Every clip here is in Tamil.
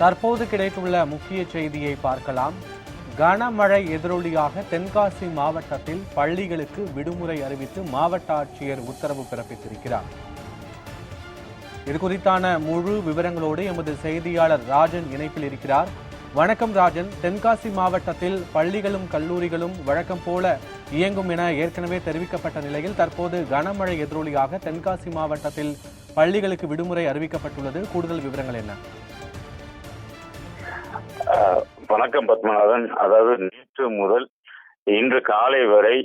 தற்போது கிடைத்துள்ள முக்கிய செய்தியை பார்க்கலாம். கனமழை எதிரொலியாக தென்காசி மாவட்டத்தில் பள்ளிகளுக்கு விடுமுறை அறிவித்து மாவட்ட ஆட்சியர் உத்தரவு பிறப்பித்திருக்கிறார். இதுகுறித்தான முழு விவரங்களோடு எமது செய்தியாளர் ராஜன் இணைப்பில் இருக்கிறார். வணக்கம் ராஜன். தென்காசி மாவட்டத்தில் பள்ளிகளும் கல்லூரிகளும் வழக்கம் போல இயங்கும் என ஏற்கனவே தெரிவிக்கப்பட்ட நிலையில் தற்போது கனமழை எதிரொலியாக தென்காசி மாவட்டத்தில் பள்ளிகளுக்கு விடுமுறை அறிவிக்கப்பட்டுள்ளது. கூடுதல் விவரங்கள் என்ன? வணக்கம் பத்மநாதன். அதாவது நேற்று முதல் இன்று காலை வரை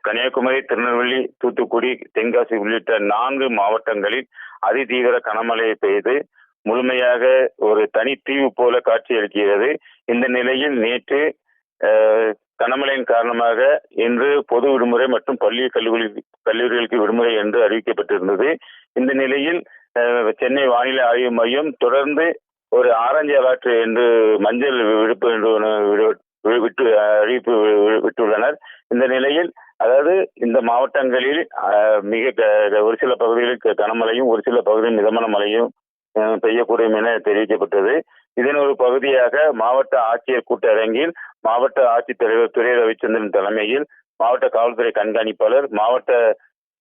கன்னியாகுமரி, திருநெல்வேலி, தூத்துக்குடி, தென்காசி உள்ளிட்ட 4 மாவட்டங்களில் அதிதீவிர கனமழை பெய்து முழுமையாக ஒரு தனித்தீவு போல காட்சியளிக்கிறது. இந்த நிலையில் நேற்று கனமழையின் காரணமாக இன்று பொது விடுமுறை மற்றும் பள்ளி கல்லூரிகளுக்கு விடுமுறை என்று அறிவிக்கப்பட்டிருந்தது. இந்த நிலையில் சென்னை வானிலை ஆய்வு மையம் தொடர்ந்து ஒரு ஆரஞ்சு அலர்ட் என்று மஞ்சள் விடுப்பு என்று அறிவிப்பு விட்டுள்ளனர். இந்த நிலையில் அதாவது இந்த மாவட்டங்களில் ஒரு சில பகுதிகளில் கனமழையும் ஒரு சில பகுதியில் மிதமான மழையும் பெய்யக்கூடும் என தெரிவிக்கப்பட்டது. இதன் ஒரு பகுதியாக மாவட்ட ஆட்சியர் கூட்டரங்கில் மாவட்ட ஆட்சித்தலைவர் துரை ரவிச்சந்திரன் தலைமையில் மாவட்ட காவல்துறை கண்காணிப்பாளர்,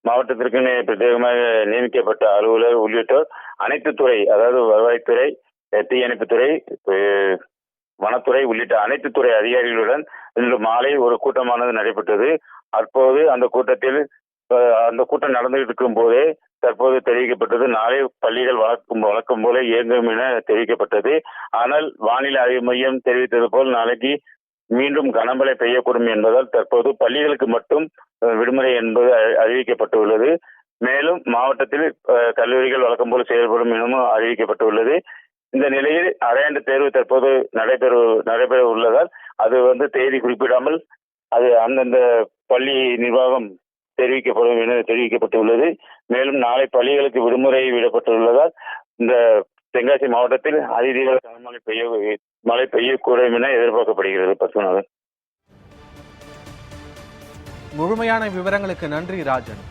மாவட்டத்திற்கு பிரத்யேகமாக நியமிக்கப்பட்ட அலுவலர் உள்ளிட்டோர் அனைத்து துறை, அதாவது வருவாய்த்துறை, தீயணைப்புத்துறை, வனத்துறை உள்ளிட்ட அனைத்து துறை அதிகாரிகளுடன் இன்று மாலை ஒரு கூட்டமானது நடைபெற்றது. அப்போது அந்த கூட்டம் நடந்துகிட்டு இருக்கும் போதே தற்போது தெரிவிக்கப்பட்டது, நாளை பள்ளிகள் வழக்கம் போல இயங்கும் என தெரிவிக்கப்பட்டது. ஆனால் வானிலை ஆய்வு மையம் தெரிவித்தது போல் நாளைக்கு மீண்டும் கனமழை பெய்யக்கூடும் என்பதால் தற்போது பள்ளிகளுக்கு மட்டும் விடுமுறை என்பது அறிவிக்கப்பட்டுள்ளது. மேலும் மாவட்டத்தில் கல்லூரிகள் வழக்கம் போல செயல்படும் எனவும் அறிவிக்கப்பட்டுள்ளது. இந்த நிலையில் அரையாண்டு தேர்வு தற்போது நடைபெற உள்ளதால் அது தேதி குறிப்பிடாமல் அது அந்தந்த பள்ளி நிர்வாகம் தெரிவிக்கப்படும் என தெரிவிக்கப்பட்டுள்ளது. மேலும் நாளை பள்ளிகளுக்கு விடுமுறை விடப்பட்டுள்ளதால் இந்த தென்காசி மாவட்டத்தில் அதிதீவிர மழை பெய்யக்கூடும் என எதிர்பார்க்கப்படுகிறது. பத்மநாதன். முழுமையான விவரங்களுக்கு நன்றி ராஜன்.